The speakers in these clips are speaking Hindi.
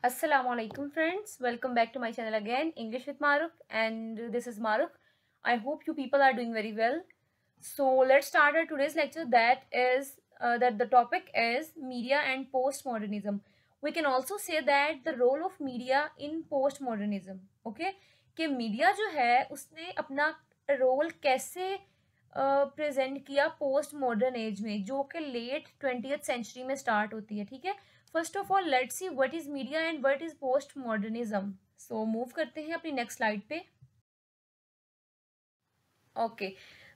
Assalamu alaikum friends, welcome back to my channel again, English with Maruk, and this is Maruk. I hope you people are doing very well. So let's start our today's lecture. That the topic is media and postmodernism. We can also say that the role of media in postmodernism. Okay, कि मीडिया जो है उसने अपना रोल कैसे प्रेजेंट किया पोस्ट मॉडर्न एज में, जो कि लेट 20th सेंचुरी में स्टार्ट होती है. ठीक है, first of all let's see what is media and what is post modernism. So move करते हैं अपनी नेक्स्ट स्लाइड पे. ओके,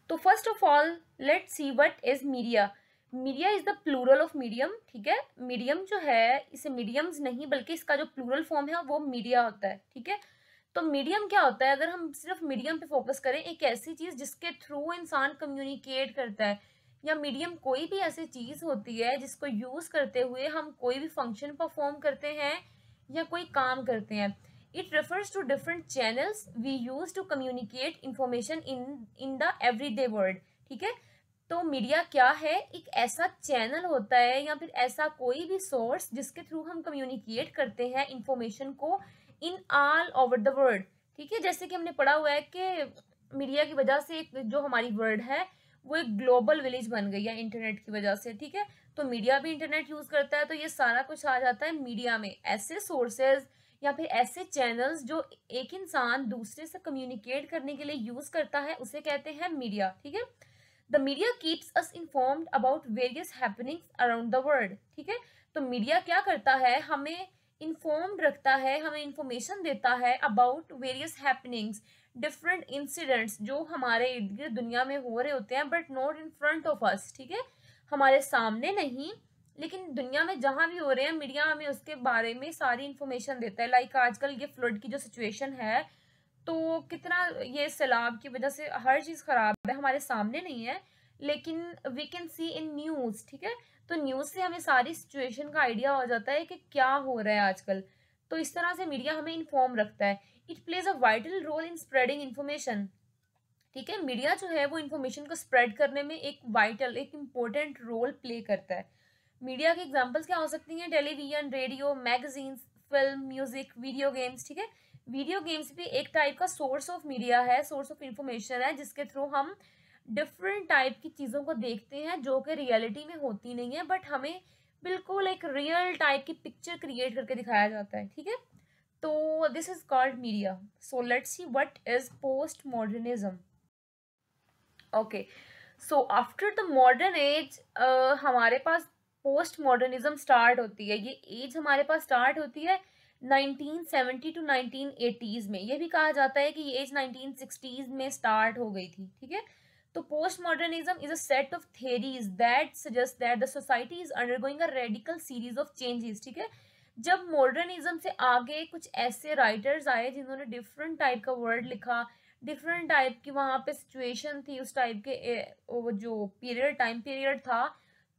तो first of all let's see what is media. Media is the plural of medium. ठीक है, मीडियम जो है इसे मीडियम्स नहीं बल्कि इसका जो प्लूरल फॉर्म है वो मीडिया होता है. ठीक है, तो मीडियम क्या होता है? अगर हम सिर्फ मीडियम पे फोकस करें, एक ऐसी चीज जिसके थ्रू इंसान कम्युनिकेट करता है, या मीडियम कोई भी ऐसी चीज होती है जिसको यूज करते हुए हम कोई भी फंक्शन परफॉर्म करते हैं या कोई काम करते हैं. It refers to different channels we use to communicate information in the everyday world. ठीक है, तो मीडिया क्या है? एक ऐसा चैनल होता है या फिर ऐसा कोई भी सोर्स जिसके थ्रू हम कम्युनिकेट करते हैं इंफॉर्मेशन को in all over the world. ठीक है, जैसे कि हमने पढ़ा हुआ है कि मीडिया की वजह से एक जो हमारी वर्ल्ड है वो एक ग्लोबल विलेज बन गई है इंटरनेट की वजह से. ठीक है, तो मीडिया भी इंटरनेट यूज करता है, तो ये सारा कुछ आ जाता है मीडिया में. ऐसे सोर्सेज या फिर ऐसे चैनल्स जो एक इंसान दूसरे से कम्युनिकेट करने के लिए यूज करता है उसे कहते हैं मीडिया. ठीक है, the media keeps us informed about various happenings around the world. ठीक है, तो मीडिया क्या करता है? हमें इन्फॉर्म्ड रखता है, हमें इंफॉर्मेशन देता है about various happenings, different incidents जो हमारे इर्द गिर्द दुनिया में हो रहे होते हैं, but not in front of us. ठीक है, हमारे सामने नहीं लेकिन दुनिया में जहाँ भी हो रहे हैं मीडिया हमें उसके बारे में सारी इन्फॉर्मेशन देता है. लाइक आजकल ये फ्लड की जो सिचुएशन है, तो कितना ये सैलाब की वजह से हर चीज़ खराब है, हमारे सामने नहीं है लेकिन we can see in news. ठीक है, तो न्यूज़ से हमें सारी सिचुएशन का आइडिया हो जाता है कि क्या हो रहा है आजकल. तो इस तरह से मीडिया हमें इन्फॉर्म रखता है. It plays a vital role in spreading information. ठीक है, मीडिया जो है वो इन्फॉर्मेशन को स्प्रेड करने में एक इम्पोर्टेंट रोल प्ले करता है. मीडिया के एग्जांपल्स क्या हो सकती हैं? Television, radio, magazines, film, music, video games. ठीक है, वीडियो गेम्स भी एक टाइप का सोर्स ऑफ मीडिया है, सोर्स ऑफ इंफॉर्मेशन है, जिसके थ्रू हम डिफरेंट टाइप की चीज़ों को देखते हैं जो कि रियलिटी में होती नहीं है, बट हमें बिल्कुल एक रियल टाइप की पिक्चर क्रिएट करके दिखाया जाता है. ठीक है, तो this is called media. So let's see what is post modernism. Okay, so after the modern age हमारे पास पोस्ट मॉडर्निज्म स्टार्ट होती है. ये एज हमारे पास स्टार्ट होती है 1970 टू 1980s में. ये भी कहा जाता है कि ये एज 1960s में स्टार्ट हो गई थी. ठीक है, तो post modernism is a set of theories that suggest that the society is undergoing a radical series of changes. ठीक है, जब मॉडर्निज्म से आगे कुछ ऐसे राइटर्स आए जिन्होंने डिफरेंट टाइप का वर्ड लिखा, डिफरेंट टाइप की वहाँ पे सिचुएशन थी, उस टाइप के वो जो टाइम पीरियड था,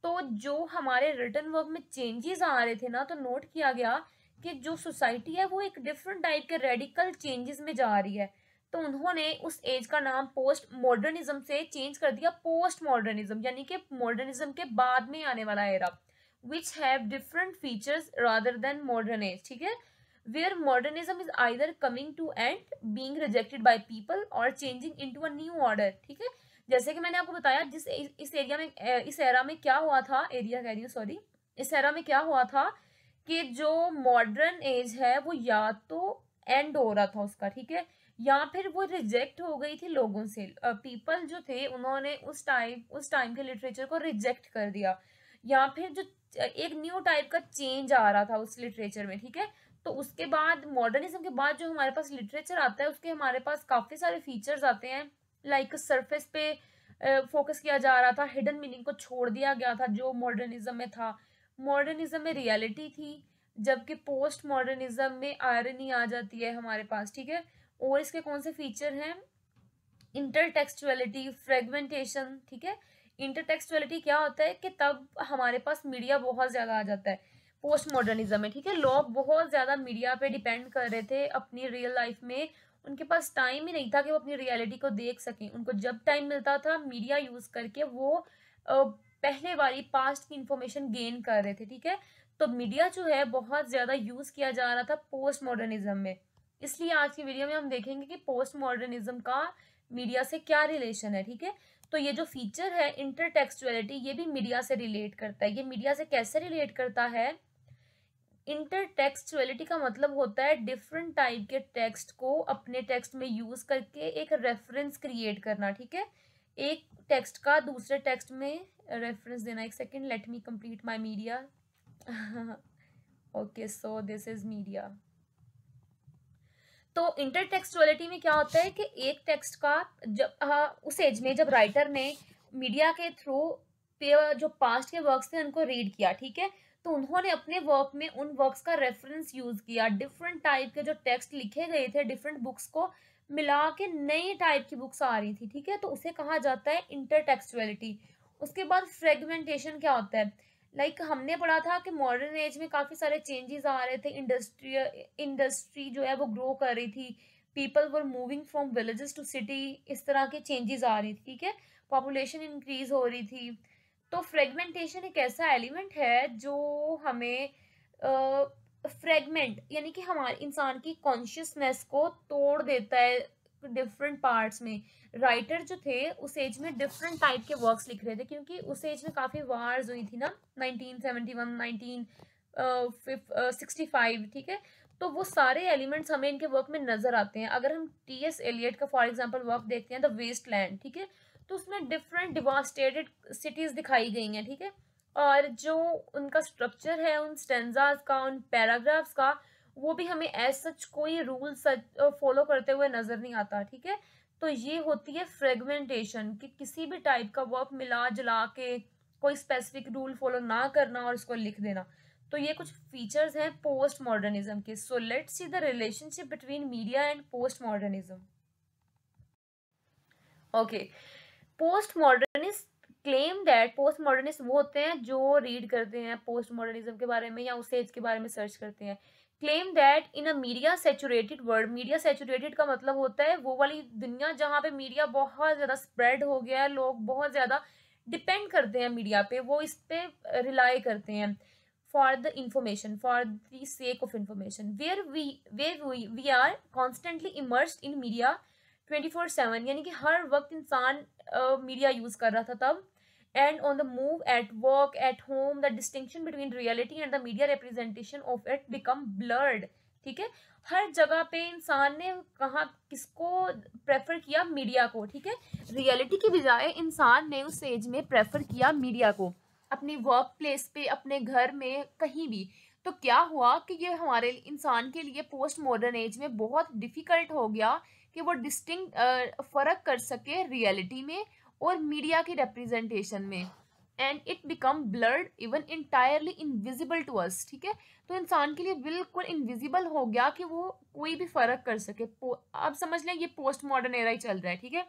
तो जो हमारे रिटन वर्क में चेंजेस आ रहे थे ना, तो नोट किया गया कि जो सोसाइटी है वो एक डिफरेंट टाइप के रेडिकल चेंजेस में जा रही है. तो उन्होंने उस एज का नाम पोस्ट मॉडर्निज्म से चेंज कर दिया पोस्ट मॉडर्निज्म, यानी कि मॉडर्निज्म के बाद में आने वाला era, which have different features rather than modern age. ठीक है, where modernism is either coming to end, being rejected by people or changing into a new order. ठीक है, जैसे कि मैंने आपको बताया इस एरिया में इस एरा में क्या हुआ था, एरिया कह रही हूँ सॉरी, इस एरा में क्या हुआ था कि जो मॉडर्न एज है वो या तो एंड हो रहा था उसका. ठीक है, या फिर वो रिजेक्ट हो गई थी लोगों से. पीपल जो थे उन्होंने उस टाइम के लिटरेचर को रिजेक्ट कर दिया, या फिर जो एक न्यू टाइप का चेंज आ रहा था उस लिटरेचर में. ठीक है, तो उसके बाद मॉडर्निज्म के बाद जो हमारे पास लिटरेचर आता है उसके हमारे पास काफ़ी सारे फीचर्स आते हैं. लाइक सरफेस पे फोकस किया जा रहा था, हिडन मीनिंग को छोड़ दिया गया था जो मॉडर्निज्म में था. मॉडर्निज्म में रियलिटी थी, जबकि पोस्ट मॉडर्निज्म में आयरनी आ जाती है हमारे पास. ठीक है, और इसके कौन से फीचर हैं? इंटरटेक्सचुअलिटी, फ्रेगमेंटेशन. ठीक है, इंटरटेक्सचुअलिटी क्या होता है कि तब हमारे पास मीडिया बहुत ज़्यादा आ जाता है पोस्ट मॉडर्निज्म में. ठीक है, लोग बहुत ज़्यादा मीडिया पे डिपेंड कर रहे थे अपनी रियल लाइफ में. उनके पास टाइम ही नहीं था कि वो अपनी रियलिटी को देख सकें. उनको जब टाइम मिलता था मीडिया यूज़ करके वो पहले वाली पास्ट की इंफॉर्मेशन गेन कर रहे थे. ठीक है, तो मीडिया जो है बहुत ज़्यादा यूज़ किया जा रहा था पोस्ट मॉडर्निज्म में। इसलिए आज की वीडियो में हम देखेंगे कि पोस्ट मॉडर्निज्म का मीडिया से क्या रिलेशन है, ठीक है। तो ये जो फीचर है इंटरटेक्सचुअलिटी, ये भी मीडिया से रिलेट करता है। ये मीडिया से कैसे रिलेट करता है? इंटरटेक्सचुअलिटी का मतलब होता है डिफरेंट टाइप के टेक्स्ट को अपने टेक्स्ट में यूज करके एक रेफरेंस क्रिएट करना, ठीक है। एक टेक्स्ट का दूसरे टेक्स्ट में रेफरेंस देना। एक second, let me complete my media. Okay, so this is media. तो इंटरटेक्सचुअलिटी में क्या होता है कि एक टेक्स्ट का जब उस एज में जब राइटर ने मीडिया के थ्रू जो पास्ट के वर्क्स थे उनको रीड किया, ठीक है, तो उन्होंने अपने वर्क में उन वर्क्स का रेफरेंस यूज किया। डिफरेंट टाइप के जो टेक्स्ट लिखे गए थे डिफरेंट बुक्स को मिला के नई टाइप की बुक्स आ रही थी, ठीक है, तो उसे कहा जाता है इंटरटेक्सचुअलिटी। उसके बाद फ्रेगमेंटेशन क्या होता है? हमने पढ़ा था कि मॉडर्न एज में काफ़ी सारे चेंजेस आ रहे थे। इंडस्ट्री जो है वो ग्रो कर रही थी। People were moving from villages to city, इस तरह के चेंजेस आ रही थी, ठीक है। पॉपुलेशन इंक्रीज हो रही थी। तो फ्रेगमेंटेशन एक ऐसा एलिमेंट है जो हमें फ्रेगमेंट यानी कि हमारे इंसान की कॉन्शियसनेस को तोड़ देता है डिफरेंट पार्ट्स में। राइटर जो थे उस एज में डिफरेंट टाइप के वर्क्स लिख रहे थे, क्योंकि उस एज में काफ़ी वार्स हुई थी ना, 1971, 1965, ठीक है। तो वो सारे एलिमेंट्स हमें इनके वर्क में नजर आते हैं। अगर हम टी.एस. एलियट का फॉर एग्जांपल वर्क देखते हैं द वेस्ट लैंड, ठीक है, तो उसमें डिफरेंट डिवास्टेटेड सिटीज दिखाई गई हैं, ठीक है। और जो उनका स्ट्रक्चर है उन स्टेंजाज का, उन पैराग्राफ्स का, वो भी हमें एज सच कोई रूल फॉलो करते हुए नजर नहीं आता, ठीक है। तो ये होती है फ्रेगमेंटेशन, कि किसी भी टाइप का वर्क मिला जुला के कोई स्पेसिफिक रूल फॉलो ना करना और उसको लिख देना। तो ये कुछ फीचर्स हैं पोस्ट मॉडर्निज्म के। So let's see the relationship between media and post modernism. Okay, post modernist claim that, post modernist वो होते हैं जो रीड करते हैं पोस्ट मॉडर्निज्म के बारे में या उस एज के बारे में सर्च करते हैं। Claim that in a media saturated world, media saturated का मतलब होता है वो वाली दुनिया जहाँ पे मीडिया बहुत ज़्यादा स्प्रेड हो गया है, लोग बहुत ज़्यादा डिपेंड करते हैं मीडिया पे, वो इस पे रिलाई करते हैं for the information, for the sake of information, where we are constantly immersed in media 24/7, यानी कि हर वक्त इंसान मीडिया यूज कर रहा था तब। And on the move, at work, at home, the distinction between reality and the media representation of it become blurred, ठीक है। हर जगह पे इंसान ने कहा किसको प्रेफर किया? मीडिया को, ठीक है। रियलिटी की बजाय इंसान ने उस एज में प्रेफर किया मीडिया को, अपनी वर्क प्लेस पे, अपने घर में, कहीं भी। तो क्या हुआ कि ये हमारे इंसान के लिए पोस्ट मॉडर्न एज में बहुत डिफिकल्ट हो गया कि वो डिस्टिंक्ट फर्क कर सके रियलिटी में और मीडिया की रिप्रेजेंटेशन में। And it become blurred, even entirely invisible to us, ठीक है। तो इंसान के लिए बिल्कुल इनविजिबल हो गया कि वो कोई भी फर्क कर सके। आप समझ लें ये पोस्ट मॉडर्न एरा ही चल रहा है, ठीक है।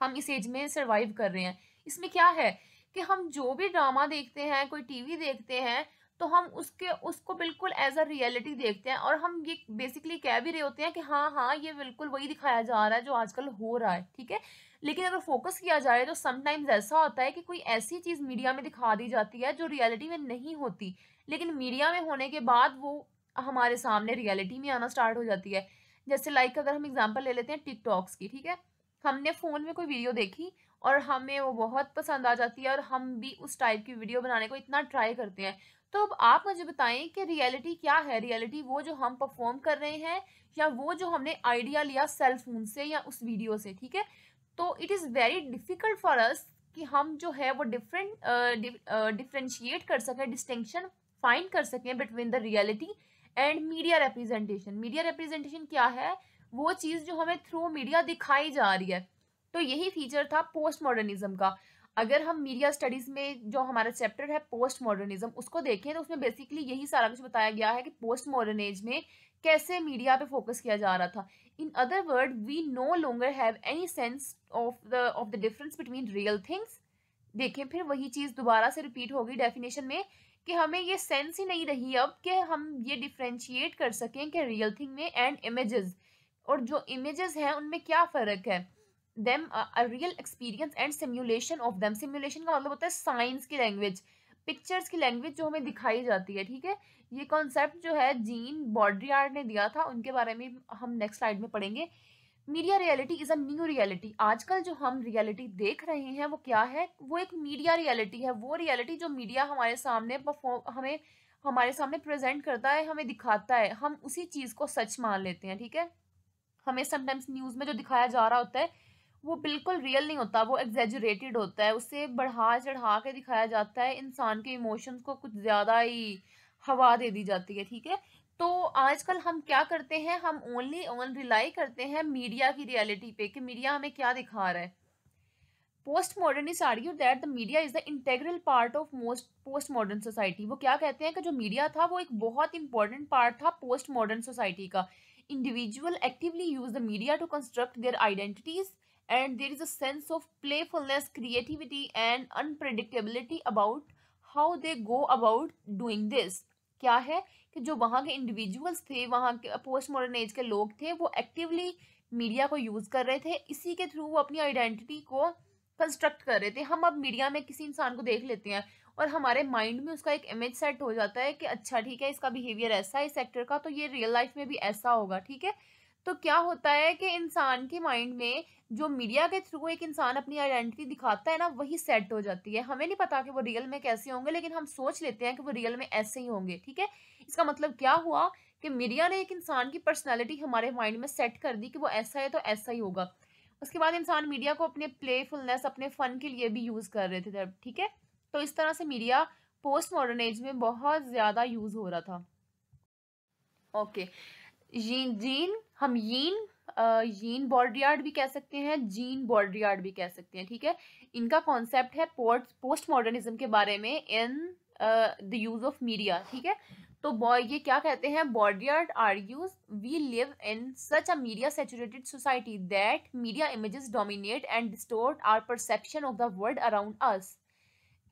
हम इस एज में सर्वाइव कर रहे हैं। इसमें क्या है कि हम जो भी ड्रामा देखते हैं, कोई टीवी देखते हैं, तो हम उसको बिल्कुल एज अ रियलिटी देखते हैं, और हम ये बेसिकली कह भी रहे होते हैं कि हाँ हाँ ये बिल्कुल वही दिखाया जा रहा है जो आजकल हो रहा है, ठीक है। लेकिन अगर फोकस किया जाए तो समटाइम्स ऐसा होता है कि कोई ऐसी चीज़ मीडिया में दिखा दी जाती है जो रियलिटी में नहीं होती, लेकिन मीडिया में होने के बाद वो हमारे सामने रियलिटी में आना स्टार्ट हो जाती है। जैसे अगर हम एग्जाम्पल ले लेते हैं टिकटॉक्स की, ठीक है। हमने फ़ोन में कोई वीडियो देखी और हमें वो बहुत पसंद आ जाती है और हम भी उस टाइप की वीडियो बनाने को इतना ट्राई करते हैं। तो अब आप मुझे बताएं कि रियलिटी क्या है? रियलिटी वो जो हम परफॉर्म कर रहे हैं, या वो जो हमने आइडिया लिया सेल फोन से या उस वीडियो से, ठीक है। तो it is very difficult for us कि हम जो है वो डिफ्रेंशिएट कर सकें, डिस्टिंक्शन फाइंड कर सकें between the reality and media representation. Media representation क्या है? वो चीज़ जो हमें थ्रू मीडिया दिखाई जा रही है। तो यही फीचर था पोस्ट मॉडर्निज्म का। अगर हम मीडिया स्टडीज़ में जो हमारा चैप्टर है पोस्ट मॉडर्निज्म उसको देखें तो उसमें बेसिकली यही सारा कुछ बताया गया है कि पोस्ट मॉडर्न एज में कैसे मीडिया पे फोकस किया जा रहा था। In other word, we no longer have any sense of the difference between real things. देखें, फिर वही चीज़ दोबारा से रिपीट होगी डेफिनेशन में कि हमें ये सेंस ही नहीं रही अब कि हम ये डिफ्रेंशिएट कर सकें कि रियल थिंग में एंड इमेजेस, और जो इमेजेस हैं उनमें क्या फ़र्क है। Them a real experience and simulation of them. Simulation का मतलब होता है साइंस की लैंग्वेज। पिक्चर्स की लैंग्वेज जो हमें दिखाई जाती है, ठीक है। ये कॉन्सेप्ट जो है जीन बॉड्रियार्ड ने दिया था, उनके बारे में हम नेक्स्ट स्लाइड में पढ़ेंगे। Media reality is a new reality. आजकल जो हम रियलिटी देख रहे हैं वो क्या है, वो एक मीडिया रियलिटी है। वो रियलिटी जो मीडिया हमारे सामने हमें हमारे सामने प्रेजेंट करता है, हमें दिखाता है, हम उसी चीज को सच मान लेते हैं, ठीक है। हमें समटाइम्स न्यूज में जो दिखाया जा रहा होता है वो बिल्कुल रियल नहीं होता, वो एग्जेजरेटेड होता है, उससे बढ़ा चढ़ा के दिखाया जाता है, इंसान के इमोशंस को कुछ ज्यादा ही हवा दे दी जाती है, ठीक है। तो आजकल हम क्या करते हैं, हम ओनली ऑन रिलाई करते हैं मीडिया की रियलिटी पे कि मीडिया हमें क्या दिखा रहा है। Post modernist argue that the media is the integral part of most post modern society. वो क्या कहते हैं कि जो मीडिया था वो एक बहुत इंपॉर्टेंट पार्ट था पोस्ट मॉडर्न सोसाइटी का। Individual actively use the media to construct their identities and there is a sense of playfulness, creativity and unpredictability about how they go about doing this। क्या है कि जो वहाँ के इंडिविजुअल्स थे, वहाँ के पोस्ट मॉडर्न एज के लोग थे, वो एक्टिवली मीडिया को यूज कर रहे थे, इसी के थ्रू वो अपनी आइडेंटिटी को कंस्ट्रक्ट कर रहे थे। हम अब मीडिया में किसी इंसान को देख लेते हैं और हमारे माइंड में उसका एक इमेज सेट हो जाता है कि अच्छा ठीक है, इसका बिहेवियर ऐसा है इस एक्टर का, तो ये रियल लाइफ में भी ऐसा होगा, ठीक है। तो क्या होता है कि इंसान के माइंड में जो मीडिया के थ्रू एक इंसान अपनी आइडेंटिटी दिखाता है ना, वही सेट हो जाती है। हमें नहीं पता कि वो रियल में कैसे होंगे, लेकिन हम सोच लेते हैं कि वो रियल में ऐसे ही होंगे, ठीक है। इसका मतलब क्या हुआ कि मीडिया ने एक इंसान की पर्सनैलिटी हमारे माइंड में सेट कर दी कि वो ऐसा है तो ऐसा ही होगा। उसके बाद इंसान मीडिया को अपने प्लेफुलनेस, अपने फन के लिए भी यूज कर रहे थे, ठीक है। तो इस तरह से मीडिया पोस्ट मॉडर्न एज में बहुत ज्यादा यूज हो रहा था। ओके, जीन हम यीन बॉड्रियार्ड भी कह सकते हैं, जीन बॉड्रियार्ड भी कह सकते हैं, ठीक है। इनका कॉन्सेप्ट है पोस्ट मॉडर्निज्म के बारे में in the use of media, ठीक है। तो ये क्या कहते हैं, Baudrillard argues we live in such a media saturated society that media images dominate and distort our perception of the world around us.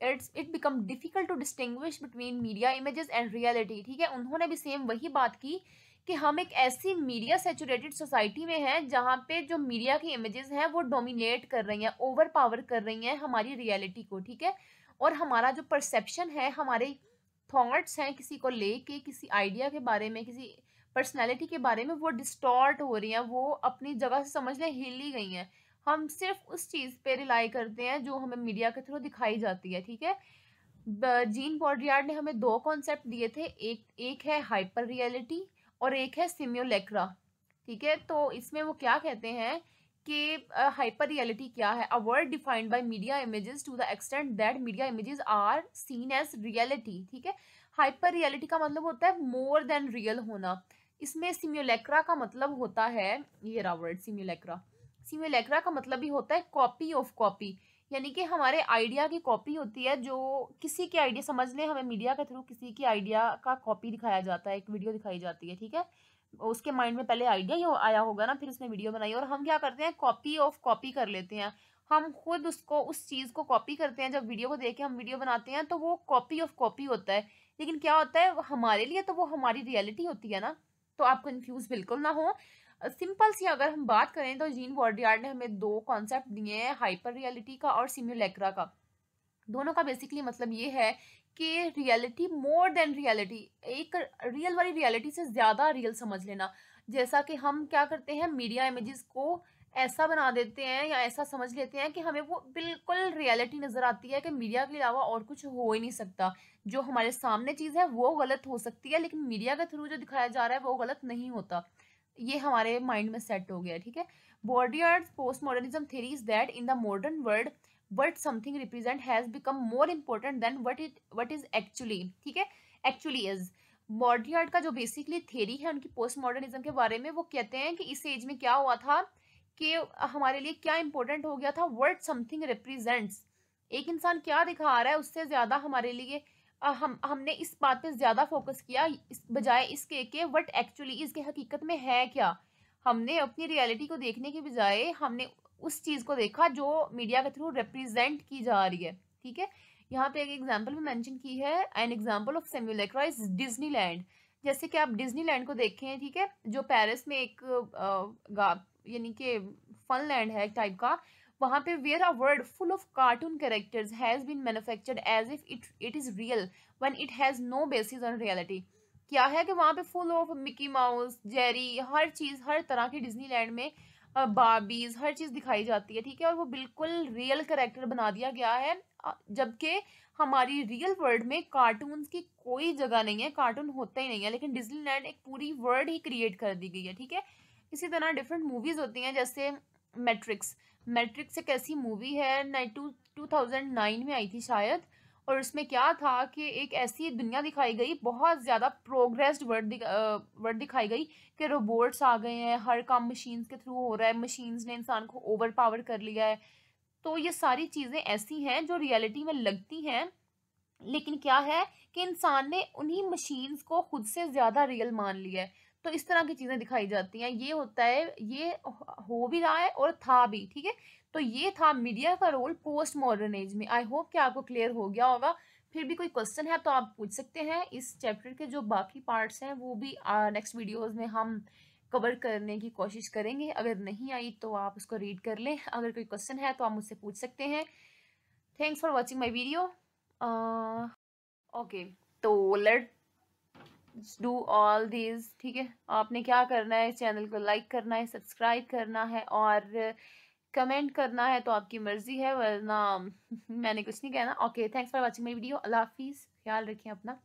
It become difficult to distinguish between media images and reality, ठीक है। उन्होंने भी सेम वही बात की कि हम एक ऐसी मीडिया सैचुरेटेड सोसाइटी में हैं जहाँ पे जो मीडिया की इमेजेस हैं वो डोमिनेट कर रही हैं, ओवर पावर कर रही हैं हमारी रियलिटी को, ठीक है। और हमारा जो परसेप्शन है, हमारे थॉट्स हैं किसी को लेके, किसी आइडिया के बारे में, किसी पर्सनैलिटी के बारे में, वो डिस्टॉर्ट हो रही हैं, वो अपनी जगह से समझने हिल ही गई हैं। हम सिर्फ उस चीज़ पे रिलाई करते हैं जो हमें मीडिया के थ्रू दिखाई जाती है, ठीक है। जीन बॉड्रियार्ड ने हमें दो कॉन्सेप्ट दिए थे, एक है हाइपर रियलिटी और एक है सिम्युलेक्रा, ठीक है। तो इसमें वो क्या कहते हैं कि हाइपर रियलिटी क्या है, a word defined by media images to the extent that media images are seen as reality, ठीक है। हाइपर रियलिटी का मतलब होता है मोर देन रियल होना। इसमें सिम्युलेक्रा का मतलब होता है, ये रहा वर्ड सिम्युलेक्रा। सिम्युलेक्रा का मतलब भी होता है कॉपी ऑफ कॉपी, यानी कि हमारे आइडिया की कॉपी होती है। जो किसी के आइडिया, समझ लें हमें मीडिया के थ्रू किसी की आइडिया का कॉपी दिखाया जाता है, एक वीडियो दिखाई जाती है, ठीक है। उसके माइंड में पहले आइडिया ही आया होगा ना, फिर उसने वीडियो बनाई, और हम क्या करते हैं, कॉपी ऑफ कॉपी कर लेते हैं। हम खुद उसको, उस चीज़ को कॉपी करते हैं। जब वीडियो को देख के हम वीडियो बनाते हैं तो वो कॉपी ऑफ कॉपी होता है, लेकिन क्या होता है हमारे लिए, तो वो हमारी रियलिटी होती है ना। तो आप कंफ्यूज बिल्कुल ना हो। सिंपल सी अगर हम बात करें तो जीन बॉड्रियार्ड ने हमें दो कॉन्सेप्ट दिए हैं, हाइपर रियलिटी का और सिम्युलेक्रा का। दोनों का बेसिकली मतलब ये है कि रियलिटी मोर देन रियलिटी, एक रियल वाली रियलिटी से ज़्यादा रियल समझ लेना। जैसा कि हम क्या करते हैं, मीडिया इमेजेस को ऐसा बना देते हैं या ऐसा समझ लेते हैं कि हमें वो बिल्कुल रियलिटी नज़र आती है कि मीडिया के अलावा और कुछ हो ही नहीं सकता। जो हमारे सामने चीज़ है वो गलत हो सकती है, लेकिन मीडिया के थ्रू जो दिखाया जा रहा है वो गलत नहीं होता। ये हमारे माइंड में सेट हो गया, ठीक है। Baudrillard's post modernism theory is that in the modern world what something represent has become more important than what is actually, ठीक है, actually is। बॉड्रियार्ड का जो बेसिकली थ्योरी है उनकी पोस्ट मॉडर्निज्म के बारे में, वो कहते हैं कि इस एज में क्या हुआ था कि हमारे लिए क्या इंपॉर्टेंट हो गया था, व्हाट समथिंग रिप्रेजेंट्स। एक इंसान क्या दिखा रहा है उससे ज्यादा हमारे लिए हमने इस बात पे ज्यादा फोकस किया बजाय इसके कि व्हाट एक्चुअली इसके हकीकत में है क्या। हमने अपनी रियलिटी को देखने के बजाय हमने उस चीज को देखा जो मीडिया के थ्रू रिप्रेजेंट की जा रही है, ठीक है। यहाँ पे एक एग्जांपल भी मेंशन की है, an example of simulacra is Disneyland. जैसे कि आप डिज्नीलैंड को देखें, ठीक है, जो पेरिस में एक यानी कि फन लैंड है एक टाइप का, वहाँ पे where a world full of cartoon characters has been manufactured as if it is real when it has no basis on reality. क्या है कि वहाँ पे full of Mickey Mouse, Jerry, हर चीज़, हर तरह की डिज्नीलैंड में बार्बीज, हर चीज़ दिखाई जाती है, ठीक है, और वो बिल्कुल रियल कैरेक्टर बना दिया गया है। जबकि हमारी रियल वर्ल्ड में कार्टून्स की कोई जगह नहीं है, कार्टून होता ही नहीं है, लेकिन डिज्नीलैंड एक पूरी वर्ल्ड ही क्रिएट कर दी गई है, ठीक है। इसी तरह डिफरेंट मूवीज होती हैं, जैसे मैट्रिक्स। मैट्रिक्स एक ऐसी मूवी है, 2009 में आई थी शायद, और उसमें क्या था कि एक ऐसी दुनिया दिखाई गई, बहुत ज़्यादा प्रोग्रेस्ड वर्ल्ड दिखाई गई कि रोबोट्स आ गए हैं, हर काम मशीन्स के थ्रू हो रहा है, मशीन्स ने इंसान को ओवर पावर कर लिया है। तो ये सारी चीज़ें ऐसी हैं जो रियलिटी में लगती हैं, लेकिन क्या है कि इंसान ने उन्हीं मशीन्स को खुद से ज़्यादा रियल मान लिया है। तो इस तरह की चीज़ें दिखाई जाती हैं, ये होता है, ये हो भी रहा है और था भी, ठीक है। तो ये था मीडिया का रोल पोस्ट मॉडर्न एज में। आई होप कि आपको क्लियर हो गया होगा। फिर भी कोई क्वेश्चन है तो आप पूछ सकते हैं। इस चैप्टर के जो बाकी पार्ट्स हैं वो भी नेक्स्ट वीडियोज़ में हम कवर करने की कोशिश करेंगे। अगर नहीं आई तो आप उसको रीड कर लें। अगर कोई क्वेश्चन है तो आप मुझसे पूछ सकते हैं। Thanks for watching my video. Okay, तो लेट डू ऑल दीज, ठीक है। आपने क्या करना है, चैनल को लाइक करना है, सब्सक्राइब करना है और कमेंट करना है तो आपकी मर्जी है, वरना मैंने कुछ नहीं कहना। Okay, thanks for watching my video. अल्लाह हाफिज़, ख्याल रखें अपना।